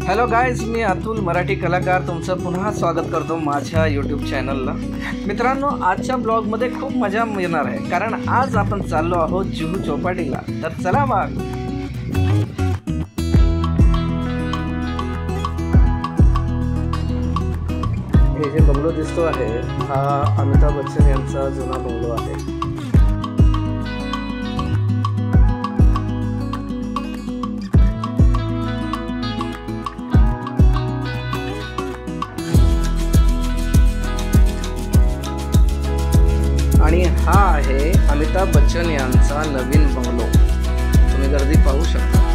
Hello guys, मी अतुल मराठी कलाकार तुमचं पुन्हा स्वागत करतो माझ्या यूट्यूब चॅनलला। मित्रांनो, आजच्या ब्लॉगमध्ये खूप मजा येणार आहे कारण आज आपण चाललो आहोत जुहू चौपाटीला। तर चला मग। हे जे बंगलो दिसतो आहे हा अमिताभ बच्चन यांचा जुना बंगलो आहे। आणि हा आहे अमिताभ बच्चन यांचा नवीन बंगलो। तुम्ही गर्दी पाहू शकता।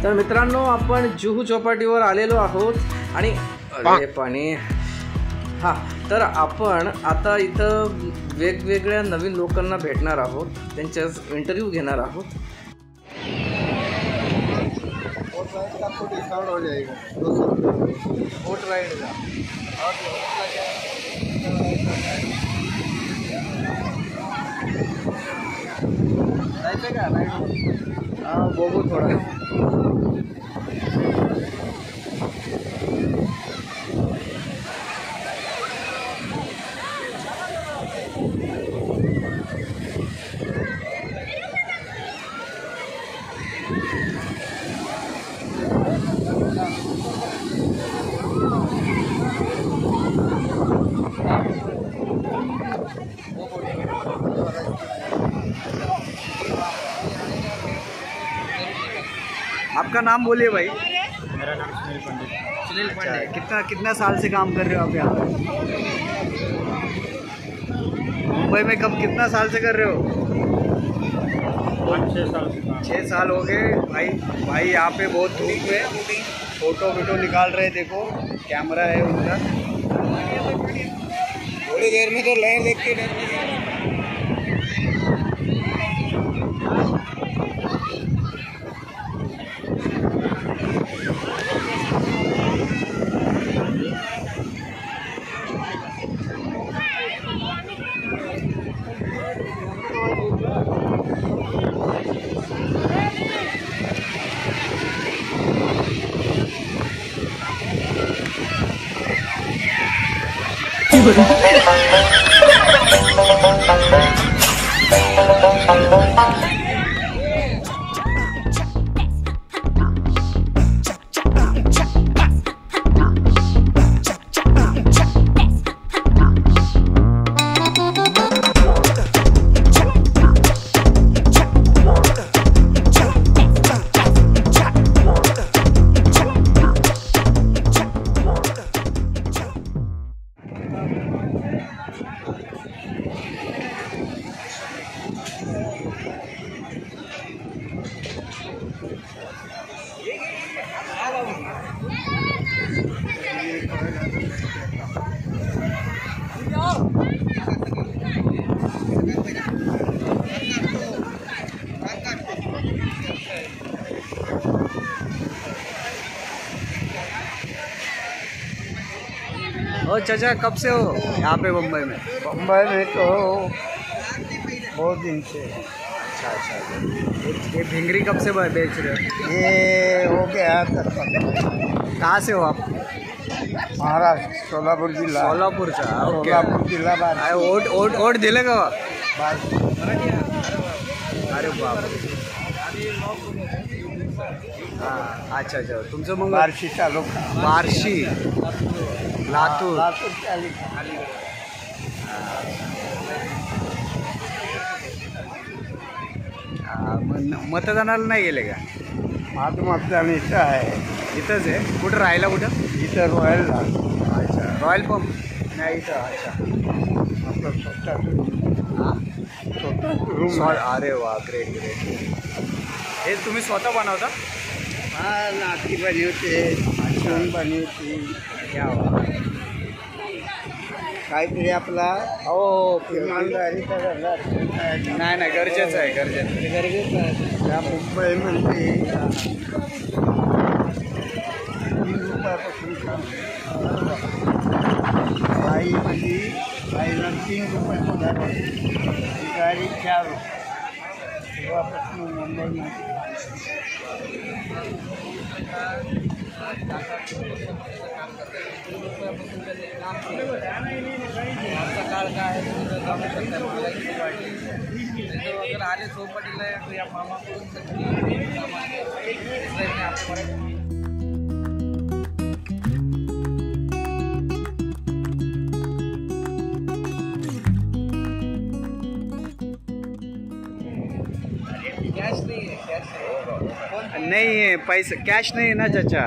तर मित्रांनो, आपण जुहू चौपाटीवर आलेलो आहोत आणि अरे पाणी तर आपण आता इथं वेगवेगळ्या नवीन लोकांना भेटणार आहोत, त्यांच्या इंटरव्ह्यू घेणार आहोत। आपको डिस्काउंट हो जाएगा 200 रुपये बोट राइड का। जायचं का राईड? हाँ, बघू थोड़ा। आपका नाम बोलिए भाई। मेरा नाम सुनील पंडित। सुनील पंडित, कितना साल से काम कर रहे हो आप यहाँ पे? मुंबई में कब कितना साल से कर रहे हो? 6 साल से। 6 साल हो गए भाई यहाँ पे बहुत धूप है, फोटो वीटो निकाल रहे। देखो कैमरा है उनका। थोड़ी देर में तो लहर देख के और चाचा कब से हो यहाँ पे मुंबई में? मुंबई में तो बहुत दिन से। अच्छा अच्छा। ये भिंगरी कब से बेच रहे हो? ये हो गया 10 कहाँ से हो आप? महाराष्ट्र सोलापूर जिल्हा सोलापूरचा. ओके. सोलापूर जिल्हा बार्शी. ओट दिलं का? बार्शी. अरे बाप. हां अच्छा अच्छा. तुमचं मग बार्शी तालुका बार्शी लातूर. लातूर तालुका. मतदानाला नाही गेले का? माझं मतदान इथं आहे. इथंच आहे. कुठं राहायला कुठं? इथं रॉयलला. अच्छा. रॉयल पंप नाही इथं. अच्छा. आपलं स्वतः रूम. अरे वा ग्रेट ग्रेट. हे तुम्ही स्वतः बनवता? हा नाती बनी होते. सून बनी होती. क्या वा. काहीतरी आपला हो इमानदारीचा धंदा नाही नाही गरजेचं आहे गरजेचं. गरजेचं आहे. त्या मुंबईमध्ये 3 रुपयापासून बाईमध्ये बाईला 3 रुपये पगार होते. गाडी 4 रुपये. तेव्हापासून मुंबईमध्ये काळ काय अगर आले चौपाटीला या मामाकडून कॅश नाही आहे. कॅश नाही आहे पैसे कॅश नाही आहे ना चाचा.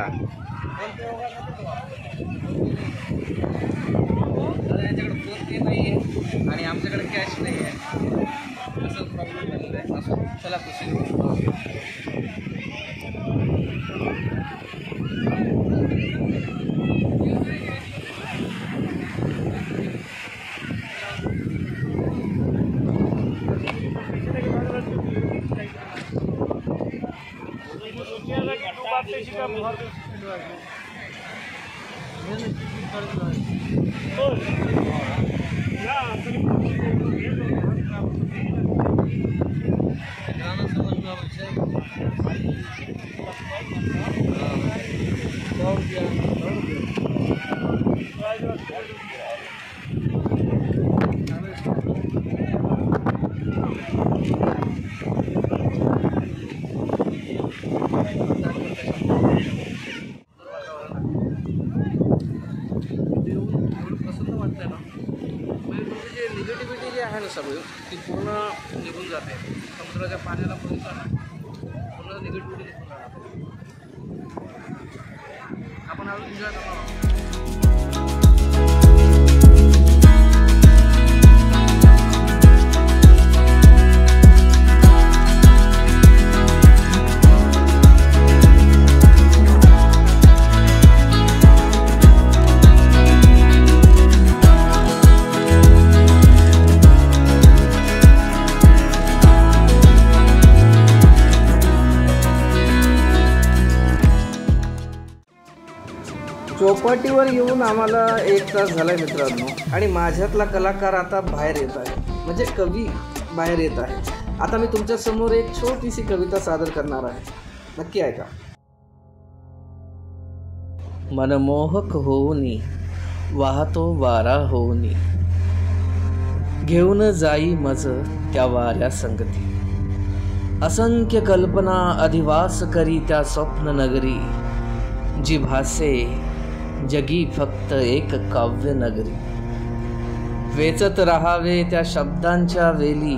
यांच्याकडे फोन पे नाही आहे आणि आमच्याकडे कॅश नाही आहे. असं प्रॉब्लेम झालेला आहे. असं चला खुशी. निगेटिव्हिटी जी आहे ना सगळी ती पूर्ण निघून जाते. समुद्राच्या पाण्याला पूर्ण निगेटिव्हिटी निघून जाते. आपण अजून एन्जॉय करणार. चौपाटीवर येऊन आम्हाला 1 तास झाला आहे मित्रांनो. आणि माझ्यातला कलाकार आता बाहेर येत आहे. म्हणजे कवी बाहेर येत आहे. आता मी तुमच्यासमोर एक छोटीशी कविता सादर करणार आहे. नक्की ऐका. मनमोहक होऊनी वाहतो वारा होऊनी घेऊन जाई मज त्या वाऱ्या संगती. असंख्य कल्पना अधिवास करी त्या स्वप्न नगरी. जी भासे जगी फक्त एक काव्य नगरी. वेचत राहावे त्या शब्दांच्या वेली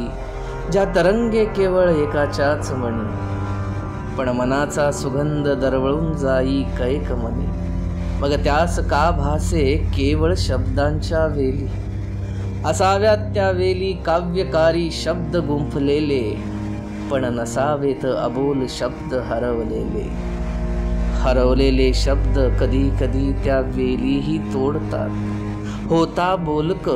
ज्या तरंगे केवळ एकाच्याच मणी. पण मनाचा सुगंध दरवळून जाई कैक मनी. मग त्यास का भासे केवळ शब्दांच्या वेली. असाव्यात त्या वेली काव्यकारी शब्द गुंफलेले. पण नसावेत अबोल शब्द हरवलेले. हरवलेले शब्द कधी कधी त्या वेलीही तोडतात. होता बोलक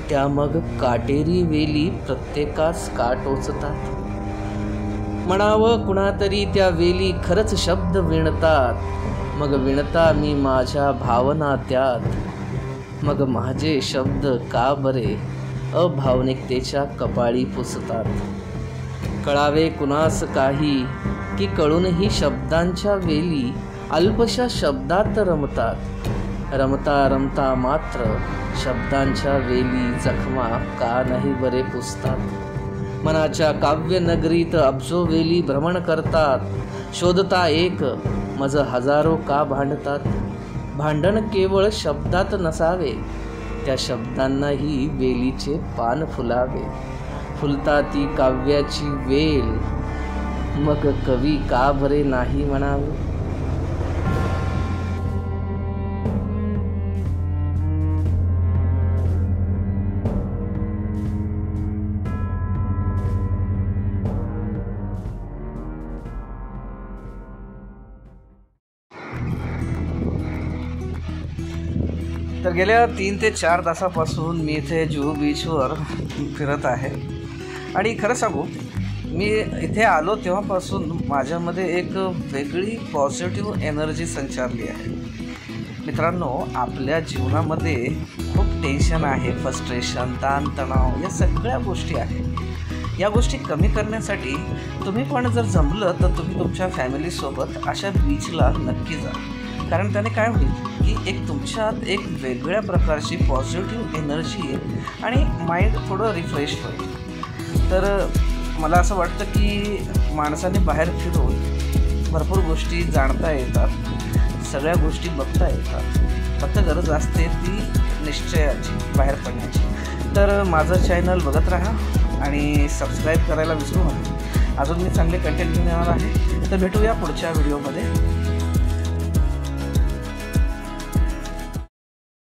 त्या मग काटेरी वेली प्रत्येकास का टोचतात. म्हणावं कुणातरी त्या वेली खरंच शब्द विणतात. मग विणता मी माझ्या भावना त्यात. मग माझे शब्द का बरे अभावनिकतेच्या कपाळी पुसतात. कळावे कुणास काही की कळूनही शब्दांच्या वेली अल्पशा शब्दात रमतात, रमता रमता मात्र शब्दांच्या वेली जखमा का नाही बरे पुसतात। मनाच्या काव्य नगरीत अब्जो वेली भ्रमण करतात, शोधता एक मज हजारो का भांडतात। भांडण केवळ शब्दात नसावे, त्या शब्दांनाही वेलीचे पान फुलावे। फुलता ती काव्याची वेल, मग कवी का बरे नाही म्हणावे। तर गेल्या 3 ते 4 तासापासून मी इथे जुहू बीचवर फिरत आहे आणि खरं सांगू, मी इथे आलो तेव्हापासून माझ्यामध्ये एक वेगळी पॉझिटिव्ह एनर्जी संचारली आहे। मित्रांनो, आपल्या जीवनामध्ये खूप टेन्शन आहे, फ्रस्ट्रेशन, ताणतणाव या सगळ्या गोष्टी आहेत। या गोष्टी कमी करण्यासाठी तुम्ही पण जर जमलं तर तुम्ही तुमच्या फॅमिलीसोबत अशा बीचला नक्की जा, कारण त्याने काय होईल की एक तुमच्यात एक वेगळ्या प्रकारची पॉझिटिव्ह एनर्जी येईल आणि माइंड थोडं रिफ्रेश होईल। तर मला असं वाटतं की माणसाने बाहेर फिरून भरपूर गोष्टी जाणता येतात, सगळ्या गोष्टी बघता येतात, फक्त गरज असते ती निश्चयाची, बाहेर पडण्याची। तर माझं चॅनल बघत राहा आणि सबस्क्राईब करायला विसरू नका। अजून मी चांगले कंटेंट घेऊन येणार आहे। तर भेटूया पुढच्या व्हिडिओमध्ये।